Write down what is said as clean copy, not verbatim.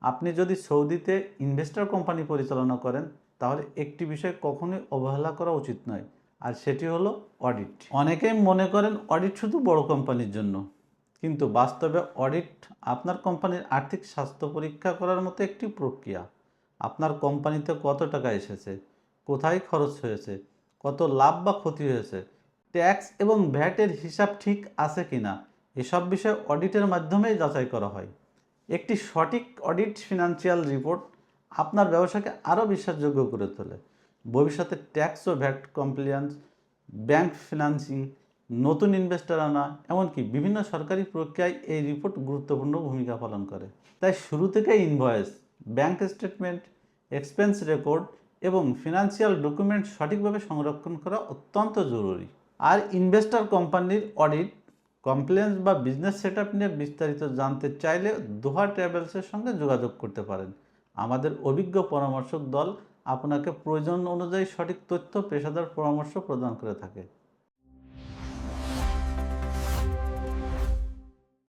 আপনি যদি সৌদিতে ইনভেস্টর কোম্পানি পরিচালনা করেন তাহলে একটি বিষয় কখনোই অবহেলা করা উচিত নয়, আর সেটি হলো অডিট। অনেকেই মনে করেন অডিট শুধু বড় কোম্পানির জন্য, কিন্তু বাস্তবে অডিট আপনার কোম্পানির আর্থিক স্বাস্থ্য পরীক্ষা করার মতো একটি প্রক্রিয়া। আপনার কোম্পানিতে কত টাকা এসেছে, কোথায় খরচ হয়েছে, কত লাভ বা ক্ষতি হয়েছে, ট্যাক্স এবং ভ্যাটের হিসাব ঠিক আছে কিনা, এসব বিষয় অডিটের মাধ্যমেই যাচাই করা হয়। একটি সঠিক অডিট ফিনান্সিয়াল রিপোর্ট আপনার ব্যবসাকে আরও বিশ্বাসযোগ্য করে তোলে। ভবিষ্যতে ট্যাক্স ও ভ্যাট কমপ্লিয়েন্স, ব্যাংক ফিনান্সিং, নতুন ইনভেস্টর আনা, এমনকি বিভিন্ন সরকারি প্রক্রিয়ায় এই রিপোর্ট গুরুত্বপূর্ণ ভূমিকা পালন করে। তাই শুরু থেকে invoice, bank statement, expense record এবং ফিনান্সিয়াল ডকুমেন্ট সঠিকভাবে সংরক্ষণ করা অত্যন্ত জরুরি। আর ইনভেস্টর কোম্পানির অডিট, কমপ্লেন্স বা বিজনেস সেটআপ নিয়ে বিস্তারিত জানতে চাইলে দোহা ট্রাভেলসের সঙ্গে যোগাযোগ করতে পারেন। আমাদের অভিজ্ঞ পরামর্শক দল আপনাকে প্রয়োজন অনুযায়ী সঠিক তথ্য, পেশাদার পরামর্শ প্রদান করে থাকে।